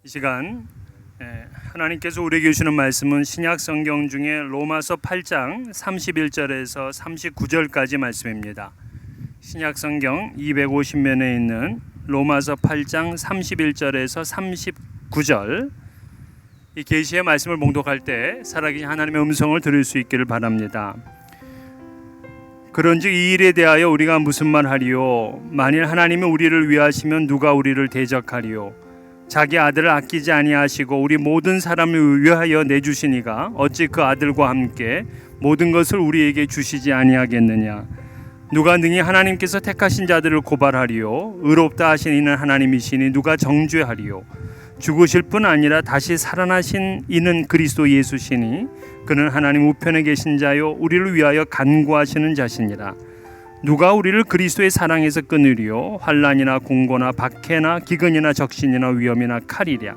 이 시간 하나님께서 우리에게 주시는 말씀은 신약 성경 중에 로마서 8장 31절에서 39절까지 말씀입니다. 신약 성경 250면에 있는 로마서 8장 31절에서 39절, 이 계시의 말씀을 봉독할 때 살아계신 하나님의 음성을 들을 수 있기를 바랍니다. 그런즉 이 일에 대하여 우리가 무슨 말하리요? 만일 하나님이 우리를 위하시면 누가 우리를 대적하리요? 자기 아들을 아끼지 아니하시고 우리 모든 사람을 위하여 내주시니가 어찌 그 아들과 함께 모든 것을 우리에게 주시지 아니하겠느냐? 누가 능히 하나님께서 택하신 자들을 고발하리요? 의롭다 하신 이는 하나님이시니 누가 정죄하리요? 죽으실 뿐 아니라 다시 살아나신 이는 그리스도 예수시니 그는 하나님 우편에 계신 자요 우리를 위하여 간구하시는 자시니라. 누가 우리를 그리스도의 사랑에서 끊으리요? 환난이나 공고나 박해나 기근이나 적신이나 위험이나 칼이랴.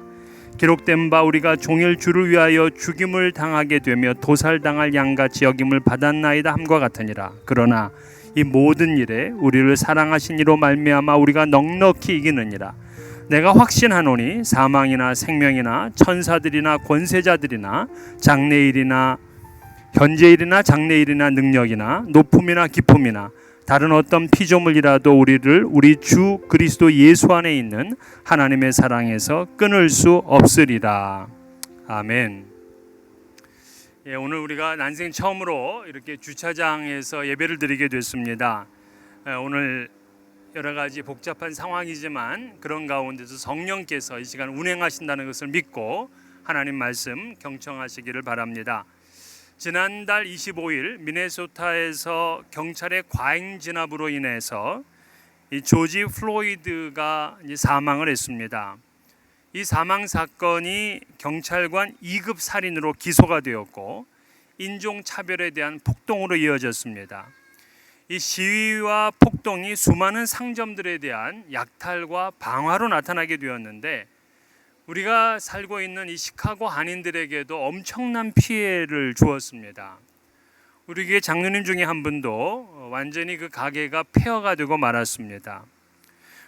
기록된 바 우리가 종일 주를 위하여 죽임을 당하게 되며 도살당할 양같이 여김을 받았나이다 함과 같으니라. 그러나 이 모든 일에 우리를 사랑하신 이로 말미암아 우리가 넉넉히 이기느니라. 내가 확신하노니 사망이나 생명이나 천사들이나 권세자들이나 장래일이나 현재일이나 장래일이나 능력이나 높음이나 깊음이나 다른 어떤 피조물이라도 우리를 우리 주 그리스도 예수 안에 있는 하나님의 사랑에서 끊을 수 없으리라. 아멘. 오늘 우리가 난생 처음으로 이렇게 주차장에서 예배를 드리게 됐습니다. 오늘 여러 가지 복잡한 상황이지만 그런 가운데서 성령께서 이 시간 운행하신다는 것을 믿고 하나님 말씀 경청하시기를 바랍니다. 지난달 25일 미네소타에서 경찰의 과잉 진압으로 인해서 이 조지 플로이드가 사망을 했습니다. 이 사망 사건이 경찰관 2급 살인으로 기소가 되었고 인종차별에 대한 폭동으로 이어졌습니다. 이 시위와 폭동이 수많은 상점들에 대한 약탈과 방화로 나타나게 되었는데 우리가 살고 있는 이 시카고 한인들에게도 엄청난 피해를 주었습니다. 우리 장로님 중에 한 분도 완전히 그 가게가 폐허가 되고 말았습니다.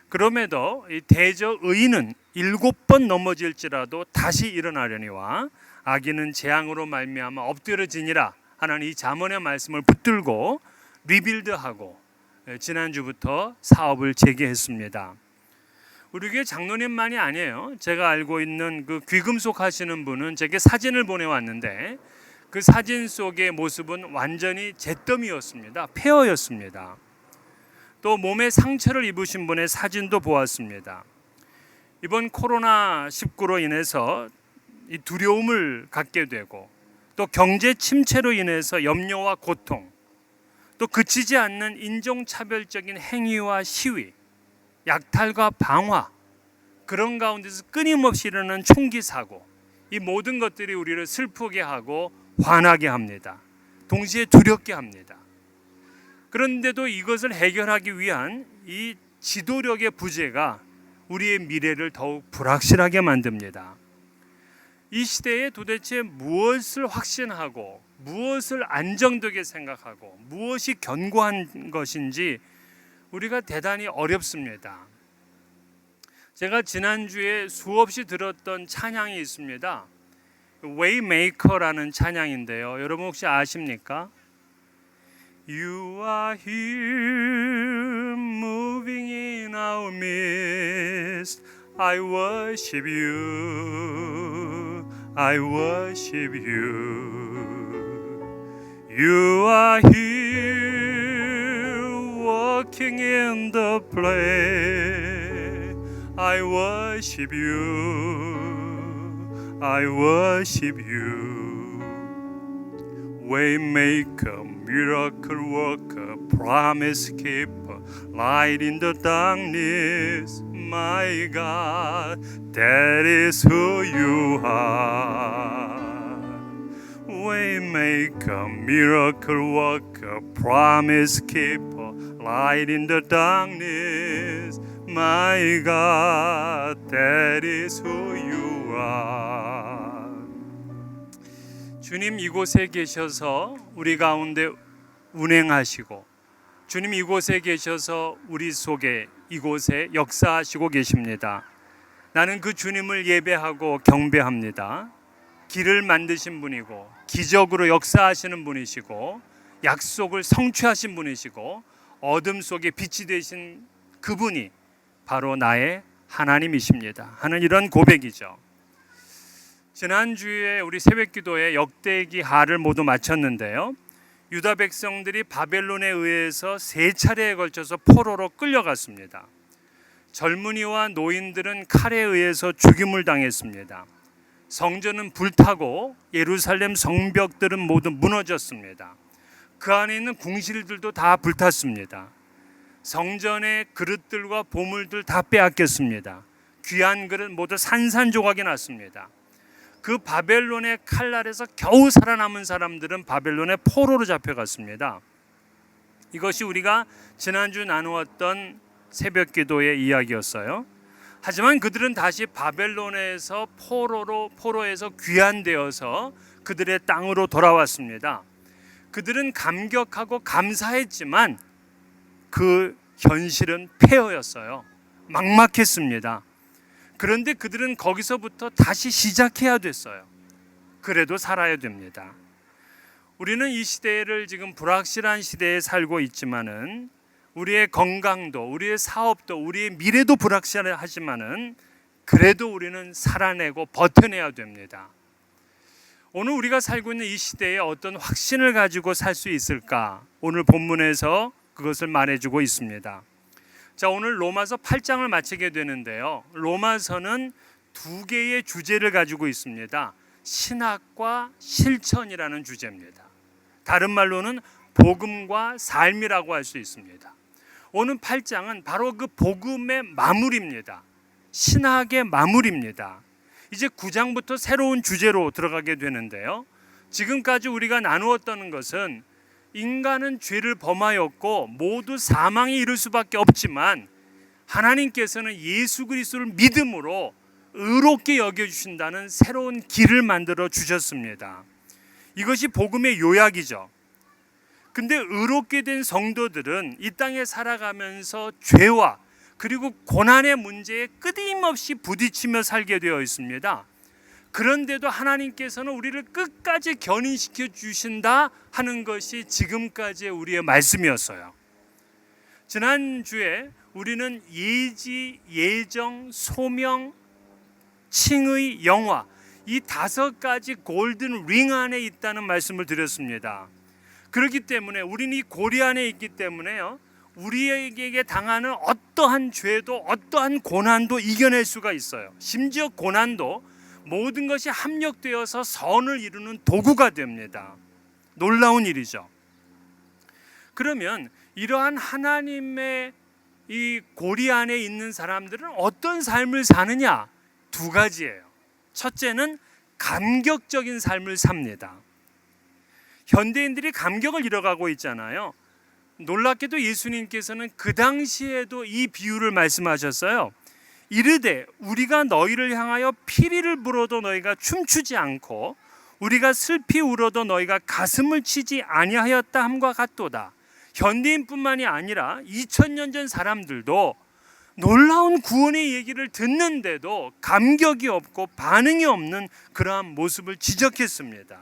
그럼에도 이 대저 의인은 7번 넘어질지라도 다시 일어나려니와 악인은 재앙으로 말미암아 엎드려지니라 하는 이 잠언의 말씀을 붙들고 리빌드하고 지난주부터 사업을 재개했습니다. 우리 교회 장로님만이 아니에요. 제가 알고 있는 그 귀금속 하시는 분은 제게 사진을 보내왔는데 그 사진 속의 모습은 완전히 잿더미였습니다. 폐허였습니다. 또 몸에 상처를 입으신 분의 사진도 보았습니다. 이번 코로나19로 인해서 이 두려움을 갖게 되고 또 경제 침체로 인해서 염려와 고통, 또 그치지 않는 인종차별적인 행위와 시위, 약탈과 방화, 그런 가운데서 끊임없이 일어나는 총기 사고, 이 모든 것들이 우리를 슬프게 하고 화나게 합니다. 동시에 두렵게 합니다. 그런데도 이것을 해결하기 위한 이 지도력의 부재가 우리의 미래를 더욱 불확실하게 만듭니다. 이 시대에 도대체 무엇을 확신하고 무엇을 안정되게 생각하고 무엇이 견고한 것인지 우리가 대단히 어렵습니다. 제가 지난주에 수없이 들었던 찬양이 있습니다. Waymaker라는 찬양인데요. 여러분 혹시 아십니까? You are here moving in our midst. I worship you. I worship you. You are here walking in the place. I worship you. I worship you. Waymaker, miracle worker, promise keeper, light in the darkness. My God, that is who you are. Waymaker, miracle worker, promise keeper, light in the darkness. My God, that is who you are. 주님 이곳에 계셔서 우리 가운데 운행하시고 주님 이곳에 계셔서 우리 속에 이곳에 역사하시고 계십니다. 나는 그 주님을 예배하고 경배합니다. 길을 만드신 분이고 기적으로 역사하시는 분이시고 약속을 성취하신 분이시고 어둠 속에 빛이 되신 그분이 바로 나의 하나님이십니다 하는 이런 고백이죠. 지난주에 우리 새벽기도에 역대기 하를 모두 마쳤는데요, 유다 백성들이 바벨론에 의해서 3차례에 걸쳐서 포로로 끌려갔습니다. 젊은이와 노인들은 칼에 의해서 죽임을 당했습니다. 성전은 불타고 예루살렘 성벽들은 모두 무너졌습니다. 그 안에 있는 궁실들도 다 불탔습니다. 성전의 그릇들과 보물들 다 빼앗겼습니다. 귀한 그릇 모두 산산조각이 났습니다. 그 바벨론의 칼날에서 겨우 살아남은 사람들은 바벨론의 포로로 잡혀갔습니다. 이것이 우리가 지난주 나누었던 새벽기도의 이야기였어요. 하지만 그들은 다시 바벨론에서 포로에서 귀환되어서 그들의 땅으로 돌아왔습니다. 그들은 감격하고 감사했지만 그 현실은 폐허였어요. 막막했습니다. 그런데 그들은 거기서부터 다시 시작해야 됐어요. 그래도 살아야 됩니다. 우리는 이 시대를 지금 불확실한 시대에 살고 있지만은 우리의 건강도, 우리의 사업도, 우리의 미래도 불확실하지만은 그래도 우리는 살아내고 버텨내야 됩니다. 오늘 우리가 살고 있는 이 시대에 어떤 확신을 가지고 살 수 있을까? 오늘 본문에서 그것을 말해주고 있습니다. 자, 오늘 로마서 8장을 마치게 되는데요, 로마서는 2개의 주제를 가지고 있습니다. 신학과 실천이라는 주제입니다. 다른 말로는 복음과 삶이라고 할 수 있습니다. 오늘 8장은 바로 그 복음의 마무리입니다. 신학의 마무리입니다. 이제 9장부터 새로운 주제로 들어가게 되는데요, 지금까지 우리가 나누었던 것은 인간은 죄를 범하였고 모두 사망에 이를 수밖에 없지만 하나님께서는 예수 그리스도를 믿음으로 의롭게 여겨주신다는 새로운 길을 만들어 주셨습니다. 이것이 복음의 요약이죠. 근데 의롭게 된 성도들은 이 땅에 살아가면서 죄와 그리고 고난의 문제에 끊임없이 부딪히며 살게 되어 있습니다. 그런데도 하나님께서는 우리를 끝까지 견인시켜 주신다 하는 것이 지금까지의 우리의 말씀이었어요. 지난주에 우리는 예지, 예정, 소명, 칭의, 영화, 이 5가지 골든 링 안에 있다는 말씀을 드렸습니다. 그렇기 때문에 우리는 이 고리 안에 있기 때문에요, 우리에게 당하는 어떠한 죄도 어떠한 고난도 이겨낼 수가 있어요. 심지어 고난도 모든 것이 합력되어서 선을 이루는 도구가 됩니다. 놀라운 일이죠. 그러면 이러한 하나님의 이 고리 안에 있는 사람들은 어떤 삶을 사느냐? 2가지예요. 첫째는 감격적인 삶을 삽니다. 현대인들이 감격을 잃어가고 있잖아요. 놀랍게도 예수님께서는 그 당시에도 이 비유를 말씀하셨어요. 이르되 우리가 너희를 향하여 피리를 불어도 너희가 춤추지 않고 우리가 슬피 울어도 너희가 가슴을 치지 아니하였다 함과 같도다. 현대인뿐만이 아니라 2000년 전 사람들도 놀라운 구원의 얘기를 듣는데도 감격이 없고 반응이 없는 그러한 모습을 지적했습니다.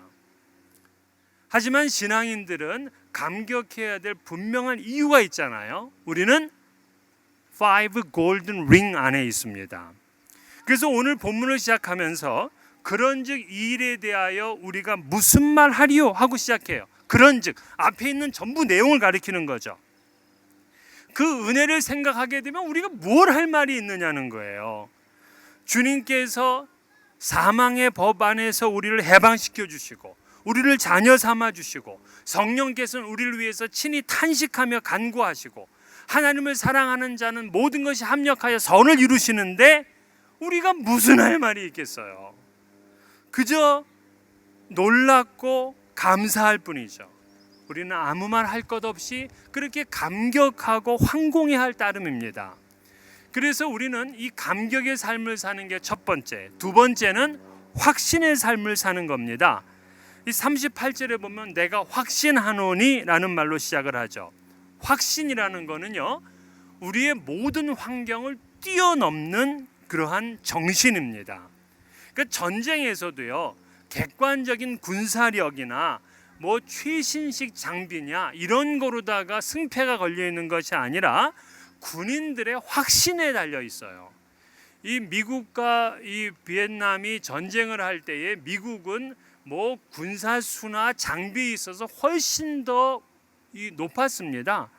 하지만 신앙인들은 감격해야 될 분명한 이유가 있잖아요. 우리는 5 골든 링 안에 있습니다. 그래서 오늘 본문을 시작하면서 그런즉 이 일에 대하여 우리가 무슨 말 하리요 하고 시작해요. 그런즉 앞에 있는 전부 내용을 가리키는 거죠. 그 은혜를 생각하게 되면 우리가 뭘 할 말이 있느냐는 거예요. 주님께서 사망의 법 안에서 우리를 해방시켜 주시고 우리를 자녀 삼아 주시고 성령께서는 우리를 위해서 친히 탄식하며 간구하시고 하나님을 사랑하는 자는 모든 것이 합력하여 선을 이루시는데 우리가 무슨 할 말이 있겠어요? 그저 놀랍고 감사할 뿐이죠. 우리는 아무 말 할 것 없이 그렇게 감격하고 황공해 할 따름입니다. 그래서 우리는 이 감격의 삶을 사는 게 첫 번째, 2번째는 확신의 삶을 사는 겁니다. 이 38절에 보면 내가 확신하노니 라는 말로 시작을 하죠. 확신이라는 거는요, 우리의 모든 환경을 뛰어넘는 그러한 정신입니다. 그러니까 전쟁에서도요, 객관적인 군사력이나 뭐 최신식 장비냐 이런 거로다가 승패가 걸려 있는 것이 아니라 군인들의 확신에 달려 있어요. 이 미국과 이 비엔남이 전쟁을 할 때에 미국은 뭐 군사수나 장비에 있어서 훨씬 더 높았습니다.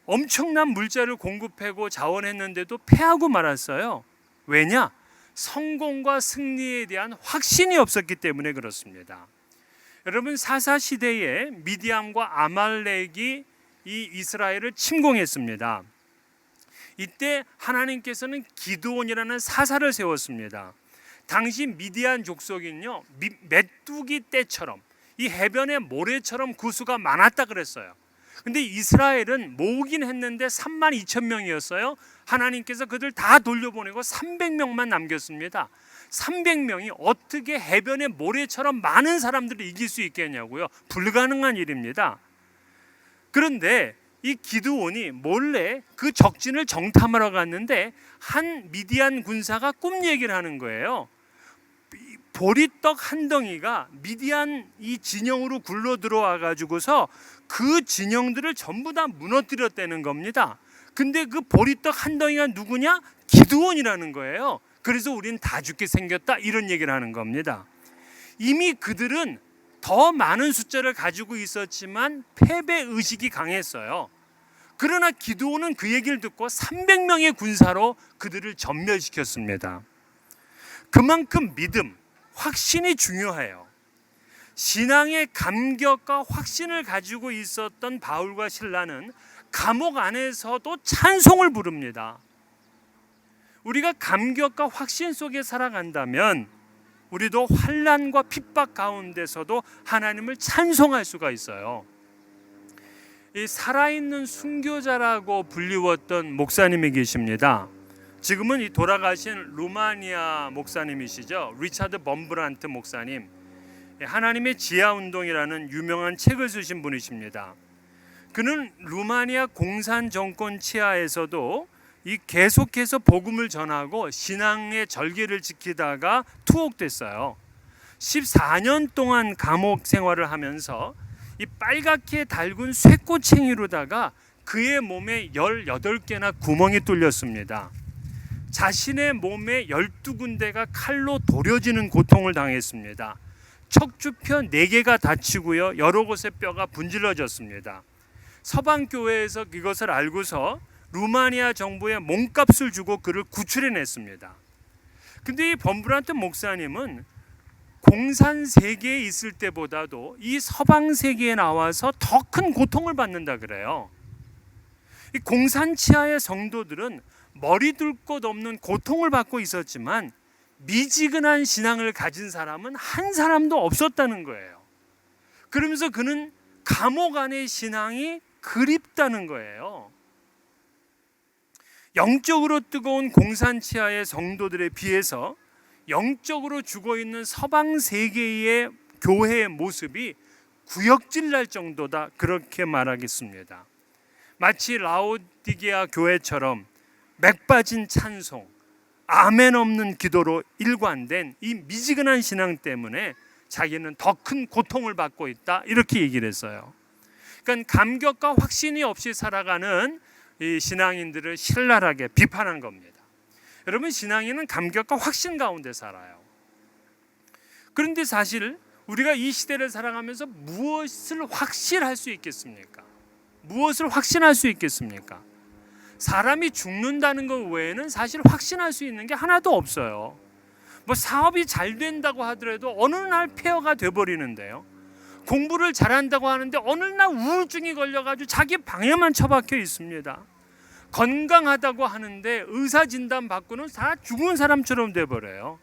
엄청난 물자를 공급하고 자원했는데도 패하고 말았어요. 왜냐? 성공과 승리에 대한 확신이 없었기 때문에 그렇습니다. 여러분, 사사 시대에 미디안과 아말렉이 이 이스라엘을 침공했습니다. 이때 하나님께서는 기드온이라는 사사를 세웠습니다. 당시 미디안 족속은요, 메뚜기 떼처럼 이 해변의 모래처럼 구수가 많았다 그랬어요. 근데 이스라엘은 모으긴 했는데 32,000명이었어요. 하나님께서 그들 다 돌려보내고 300명만 남겼습니다. 300명이 어떻게 해변의 모래처럼 많은 사람들을 이길 수 있겠냐고요. 불가능한 일입니다. 그런데 이 기드온이 몰래 그 적진을 정탐하러 갔는데 한 미디안 군사가 꿈 얘기를 하는 거예요. 보리떡 한 덩이가 미디안 이 진영으로 굴러 들어와 가지고서 그 진영들을 전부 다 무너뜨렸다는 겁니다. 근데 그 보리떡 한 덩이가 누구냐? 기드온이라는 거예요. 그래서 우린 다 죽게 생겼다, 이런 얘기를 하는 겁니다. 이미 그들은 더 많은 숫자를 가지고 있었지만 패배 의식이 강했어요. 그러나 기드온은 그 얘기를 듣고 300명의 군사로 그들을 전멸시켰습니다. 그만큼 믿음, 확신이 중요해요. 신앙의 감격과 확신을 가지고 있었던 바울과 실라는 감옥 안에서도 찬송을 부릅니다. 우리가 감격과 확신 속에 살아간다면 우리도 환난과 핍박 가운데서도 하나님을 찬송할 수가 있어요. 이 살아있는 순교자라고 불리웠던 목사님이 계십니다. 지금은 이 돌아가신 루마니아 목사님이시죠. 리차드 범브란트 목사님. 하나님의 지하운동이라는 유명한 책을 쓰신 분이십니다. 그는 루마니아 공산 정권 치하에서도 이 계속해서 복음을 전하고 신앙의 절개를 지키다가 투옥됐어요. 14년 동안 감옥 생활을 하면서 이 빨갛게 달군 쇠꼬챙이로다가 그의 몸에 18개나 구멍이 뚫렸습니다. 자신의 몸에 12군데가 칼로 도려지는 고통을 당했습니다. 척추뼈 4개가 다치고요, 여러 곳의 뼈가 분질러졌습니다. 서방교회에서 이것을 알고서 루마니아 정부에 몸값을 주고 그를 구출해냈습니다. 근데 이 범브란트 목사님은 공산 세계에 있을 때보다도 이 서방 세계에 나와서 더 큰 고통을 받는다 그래요. 이 공산 치하의 성도들은 머리 둘 곳 없는 고통을 받고 있었지만 미지근한 신앙을 가진 사람은 한 사람도 없었다는 거예요. 그러면서 그는 감옥 안의 신앙이 그립다는 거예요. 영적으로 뜨거운 공산 치하의 성도들에 비해서 영적으로 죽어있는 서방 세계의 교회의 모습이 구역질 날 정도다, 그렇게 말하겠습니다. 마치 라오디게아 교회처럼 맥 빠진 찬송, 아멘 없는 기도로 일관된 이 미지근한 신앙 때문에 자기는 더 큰 고통을 받고 있다, 이렇게 얘기를 했어요. 그러니까 감격과 확신이 없이 살아가는 이 신앙인들을 신랄하게 비판한 겁니다. 여러분, 신앙인은 감격과 확신 가운데 살아요. 그런데 사실 우리가 이 시대를 살아가면서 무엇을 확신할 수 있겠습니까? 무엇을 확신할 수 있겠습니까? 사람이 죽는다는 것 외에는 사실 확신할 수 있는 게 하나도 없어요. 뭐 사업이 잘 된다고 하더라도 어느 날 폐허가 돼버리는데요. 공부를 잘한다고 하는데 어느 날 우울증이 걸려가지고 자기 방에만 처박혀 있습니다. 건강하다고 하는데 의사 진단 받고는 다 죽은 사람처럼 돼버려요.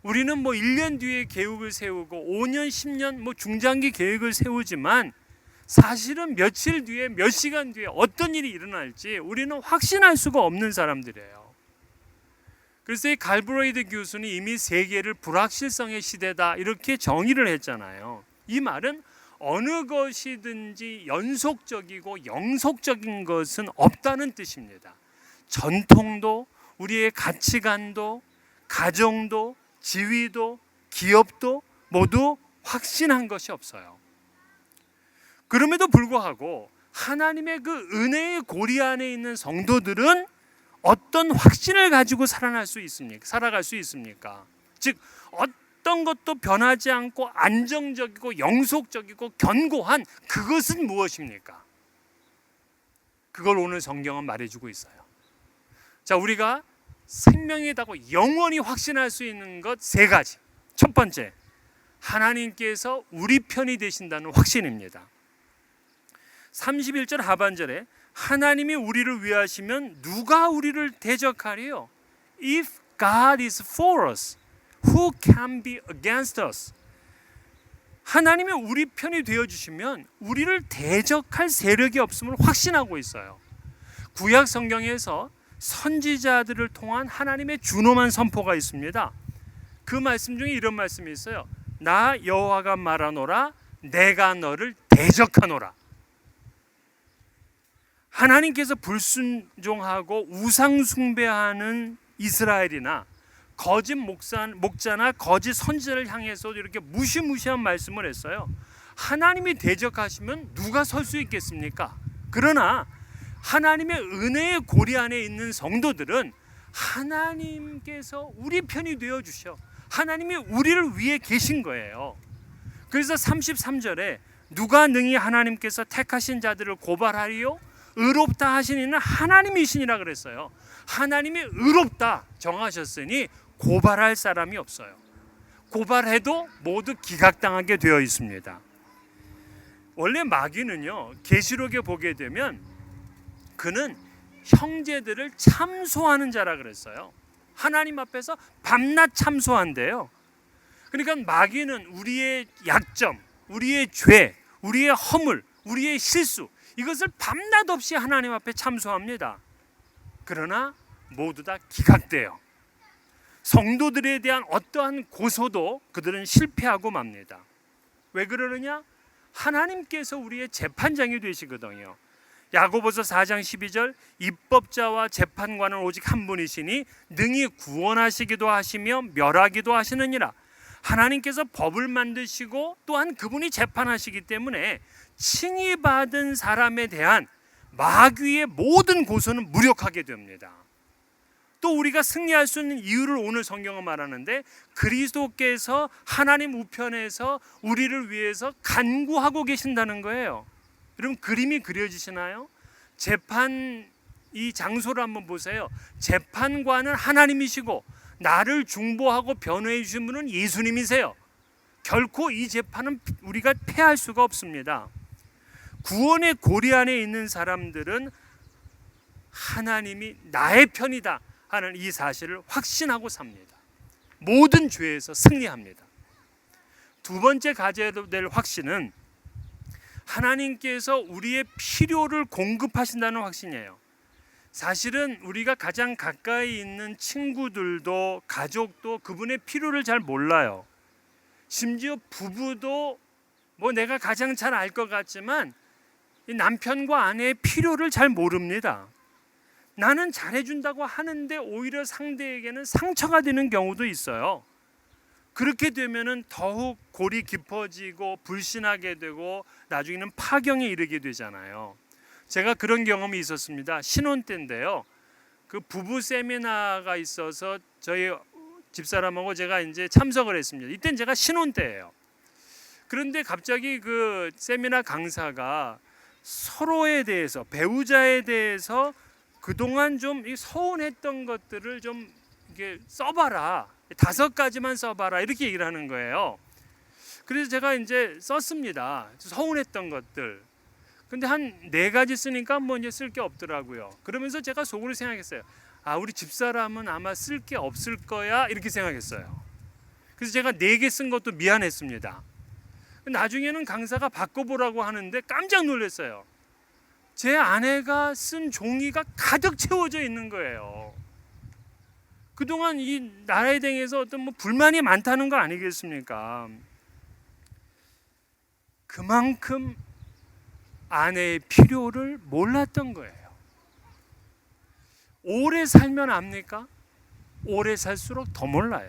우리는 뭐 1년 뒤에 계획을 세우고 5년, 10년 뭐 중장기 계획을 세우지만 사실은 며칠 뒤에, 몇 시간 뒤에 어떤 일이 일어날지 우리는 확신할 수가 없는 사람들이에요. 그래서 이 갈브레이드 교수는 이미 세계를 불확실성의 시대다, 이렇게 정의를 했잖아요. 이 말은 어느 것이든지 연속적이고 영속적인 것은 없다는 뜻입니다. 전통도 우리의 가치관도, 가정도, 지위도, 기업도 모두 확신한 것이 없어요. 그럼에도 불구하고 하나님의 그 은혜의 고리 안에 있는 성도들은 어떤 확신을 가지고 살아갈 수 있습니까? 즉 어떤 것도 변하지 않고 안정적이고 영속적이고 견고한 그것은 무엇입니까? 그걸 오늘 성경은 말해주고 있어요. 자, 우리가 생명이 있다고 영원히 확신할 수 있는 것 세 가지. 첫 번째, 하나님께서 우리 편이 되신다는 확신입니다. 31절 하반절에 하나님이 우리를 위하시면 누가 우리를 대적하리요? If God is for us, who can be against us? 하나님이 우리 편이 되어주시면 우리를 대적할 세력이 없음을 확신하고 있어요. 구약 성경에서 선지자들을 통한 하나님의 준엄한 선포가 있습니다. 그 말씀 중에 이런 말씀이 있어요. 나 여호와가 말하노라 내가 너를 대적하노라. 하나님께서 불순종하고 우상 숭배하는 이스라엘이나 거짓 목자나 거짓 선지자를 향해서 이렇게 무시무시한 말씀을 했어요. 하나님이 대적하시면 누가 설 수 있겠습니까? 그러나 하나님의 은혜의 고리 안에 있는 성도들은 하나님께서 우리 편이 되어주셔. 하나님이 우리를 위해 계신 거예요. 그래서 33절에 누가 능히 하나님께서 택하신 자들을 고발하리요? 의롭다 하신 이는 하나님이시니라 그랬어요. 하나님이 의롭다 정하셨으니 고발할 사람이 없어요. 고발해도 모두 기각당하게 되어 있습니다. 원래 마귀는요, 계시록에 보게 되면 그는 형제들을 참소하는 자라 그랬어요. 하나님 앞에서 밤낮 참소한대요. 그러니까 마귀는 우리의 약점, 우리의 죄, 우리의 허물, 우리의 실수, 이것을 밤낮 없이 하나님 앞에 참소합니다. 그러나 모두 다 기각돼요. 성도들에 대한 어떠한 고소도 그들은 실패하고 맙니다. 왜 그러느냐? 하나님께서 우리의 재판장이 되시거든요. 야고보서 4장 12절 입법자와 재판관은 오직 한 분이시니 능히 구원하시기도 하시며 멸하기도 하시느니라. 하나님께서 법을 만드시고 또한 그분이 재판하시기 때문에 칭의받은 사람에 대한 마귀의 모든 고소는 무력하게 됩니다. 또 우리가 승리할 수 있는 이유를 오늘 성경은 말하는데 그리스도께서 하나님 우편에서 우리를 위해서 간구하고 계신다는 거예요. 여러분 그림이 그려지시나요? 재판 이 장소를 한번 보세요. 재판관은 하나님이시고 나를 중보하고 변호해 주신 분은 예수님이세요. 결코 이 재판은 우리가 패할 수가 없습니다. 구원의 고리 안에 있는 사람들은 하나님이 나의 편이다 하는 이 사실을 확신하고 삽니다. 모든 죄에서 승리합니다. 두 번째 가져야 될 확신은 하나님께서 우리의 필요를 공급하신다는 확신이에요. 사실은 우리가 가장 가까이 있는 친구들도 가족도 그분의 필요를 잘 몰라요. 심지어 부부도 뭐 내가 가장 잘 알 것 같지만 이 남편과 아내의 필요를 잘 모릅니다. 나는 잘해준다고 하는데 오히려 상대에게는 상처가 되는 경우도 있어요. 그렇게 되면은 더욱 골이 깊어지고 불신하게 되고 나중에는 파경에 이르게 되잖아요. 제가 그런 경험이 있었습니다. 신혼 때인데요. 그 부부 세미나가 있어서 저희 집사람하고 제가 이제 참석을 했습니다. 이때는 제가 신혼 때예요. 그런데 갑자기 그 세미나 강사가 서로에 대해서 배우자에 대해서 그동안 좀 서운했던 것들을 좀 이렇게 써봐라. 5가지만 써봐라. 이렇게 얘기를 하는 거예요. 그래서 제가 이제 썼습니다. 서운했던 것들. 근데 한 4가지 쓰니까 뭐 이제 쓸 게 없더라고요. 그러면서 제가 속으로 생각했어요. 아, 우리 집사람은 아마 쓸 게 없을 거야. 이렇게 생각했어요. 그래서 제가 4개 쓴 것도 미안했습니다. 나중에는 강사가 바꿔보라고 하는데 깜짝 놀랐어요. 제 아내가 쓴 종이가 가득 채워져 있는 거예요. 그동안 이 나라에 대해서 어떤 뭐 불만이 많다는 거 아니겠습니까? 그만큼 아내의 필요를 몰랐던 거예요. 오래 살면 압니까? 오래 살수록 더 몰라요.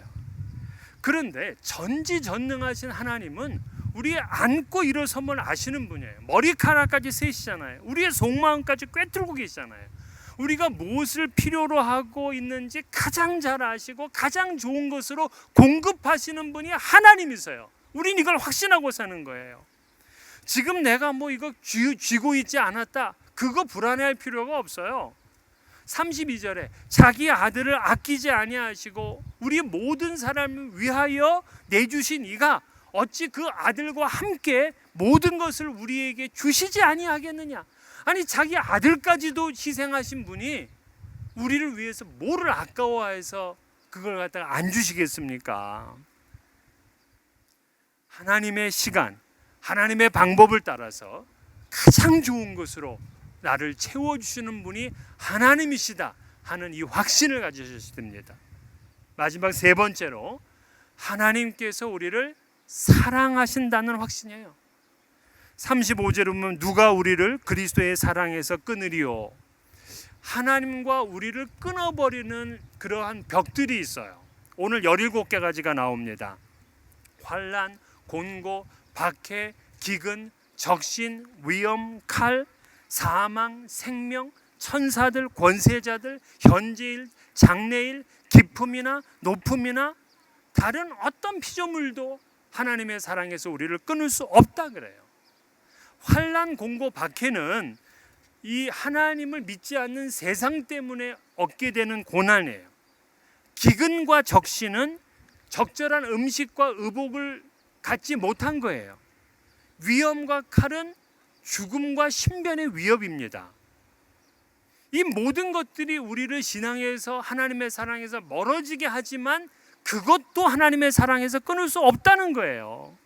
그런데 전지전능하신 하나님은 우리의 앉고 일어섬을 아시는 분이에요. 머리카락까지 세시잖아요. 우리의 속마음까지 꿰뚫고 계시잖아요. 우리가 무엇을 필요로 하고 있는지 가장 잘 아시고 가장 좋은 것으로 공급하시는 분이 하나님이세요. 우린 이걸 확신하고 사는 거예요. 지금 내가 뭐 이거 쥐고 있지 않았다, 그거 불안해할 필요가 없어요. 32절에 자기 아들을 아끼지 아니하시고 우리 모든 사람을 위하여 내주신 이가 어찌 그 아들과 함께 모든 것을 우리에게 주시지 아니하겠느냐. 아니, 자기 아들까지도 희생하신 분이 우리를 위해서 뭐를 아까워해서 그걸 갖다가 안 주시겠습니까? 하나님의 시간, 하나님의 방법을 따라서 가장 좋은 것으로 나를 채워주시는 분이 하나님이시다 하는 이 확신을 가지셔야 됩니다. 마지막 세 번째로, 하나님께서 우리를 사랑하신다는 확신이에요. 35절에 보면 누가 우리를 그리스도의 사랑에서 끊으리요. 하나님과 우리를 끊어버리는 그러한 벽들이 있어요. 오늘 17가지가 나옵니다. 환난, 곤고, 박해, 기근, 적신, 위험, 칼, 사망, 생명, 천사들, 권세자들, 현재일, 장래일, 기품이나 높음이나 다른 어떤 피조물도 하나님의 사랑에서 우리를 끊을 수 없다 그래요. 환난, 공고, 박해는 이 하나님을 믿지 않는 세상 때문에 얻게 되는 고난이에요. 기근과 적신은 적절한 음식과 의복을 갖지 못한 거예요. 위험과 칼은 죽음과 신변의 위협입니다. 이 모든 것들이 우리를 신앙에서 하나님의 사랑에서 멀어지게 하지만 그것도 하나님의 사랑에서 끊을 수 없다는 거예요.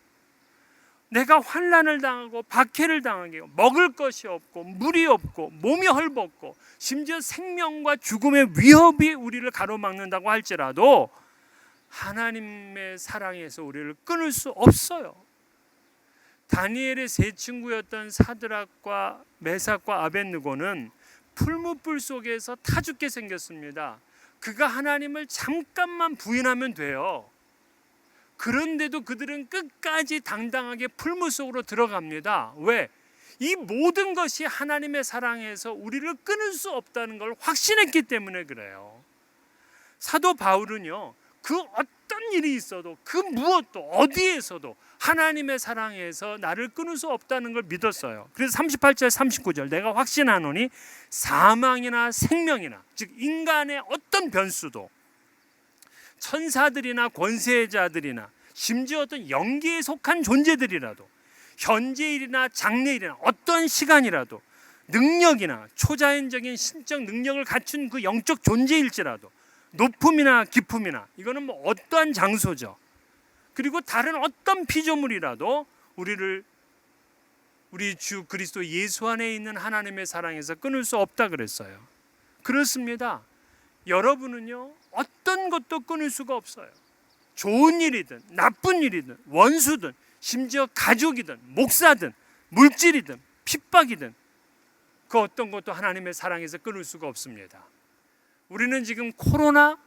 내가 환난을 당하고 박해를 당하고 먹을 것이 없고 물이 없고 몸이 헐벗고 심지어 생명과 죽음의 위협이 우리를 가로막는다고 할지라도 하나님의 사랑에서 우리를 끊을 수 없어요. 다니엘의 세 친구였던 사드락과 메삭과 아벳느고는 풀무불 속에서 타 죽게 생겼습니다. 그가 하나님을 잠깐만 부인하면 돼요. 그런데도 그들은 끝까지 당당하게 풀무 속으로 들어갑니다. 왜? 이 모든 것이 하나님의 사랑에서 우리를 끊을 수 없다는 걸 확신했기 때문에 그래요. 사도 바울은요, 그 어떤 일이 있어도 그 무엇도 어디에서도 하나님의 사랑에서 나를 끊을 수 없다는 걸 믿었어요. 그래서 38절 39절 내가 확신하노니 사망이나 생명이나 즉 인간의 어떤 변수도 천사들이나 권세자들이나 심지어 어떤 영계에 속한 존재들이라도 현재일이나 장래일이나 어떤 시간이라도 능력이나 초자연적인 신적 능력을 갖춘 그 영적 존재일지라도 높음이나 깊음이나 이거는 뭐 어떠한 장소죠. 그리고 다른 어떤 피조물이라도 우리를 우리 주 그리스도 예수 안에 있는 하나님의 사랑에서 끊을 수 없다 그랬어요. 그렇습니다. 여러분은요, 어떤 것도 끊을 수가 없어요. 좋은 일이든 나쁜 일이든 원수든 심지어 가족이든 목사든 물질이든 핍박이든 그 어떤 것도 하나님의 사랑에서 끊을 수가 없습니다. 우리는 지금 코로나,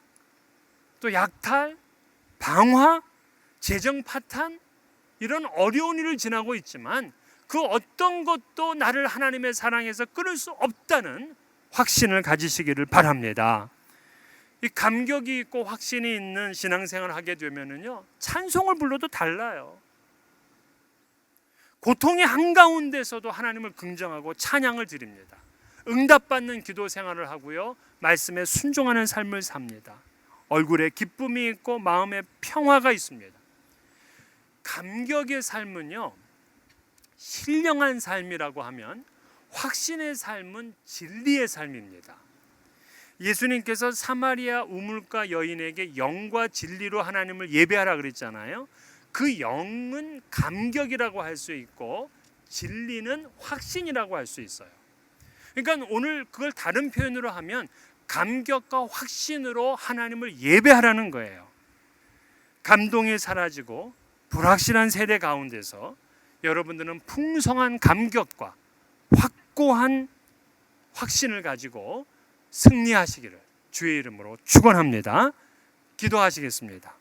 또 약탈, 방화, 재정 파탄 이런 어려운 일을 지나고 있지만 그 어떤 것도 나를 하나님의 사랑에서 끊을 수 없다는 확신을 가지시기를 바랍니다. 이 감격이 있고 확신이 있는 신앙생활을 하게 되면은요, 찬송을 불러도 달라요. 고통의 한가운데서도 하나님을 긍정하고 찬양을 드립니다. 응답받는 기도 생활을 하고요, 말씀에 순종하는 삶을 삽니다. 얼굴에 기쁨이 있고 마음에 평화가 있습니다. 감격의 삶은요, 신령한 삶이라고 하면 확신의 삶은 진리의 삶입니다. 예수님께서 사마리아 우물가 여인에게 영과 진리로 하나님을 예배하라 그랬잖아요. 그 영은 감격이라고 할 수 있고 진리는 확신이라고 할 수 있어요. 그러니까 오늘 그걸 다른 표현으로 하면 감격과 확신으로 하나님을 예배하라는 거예요. 감동이 사라지고 불확실한 세대 가운데서 여러분들은 풍성한 감격과 확고한 확신을 가지고 승리하시기를 주의 이름으로 축원합니다. 기도하시겠습니다.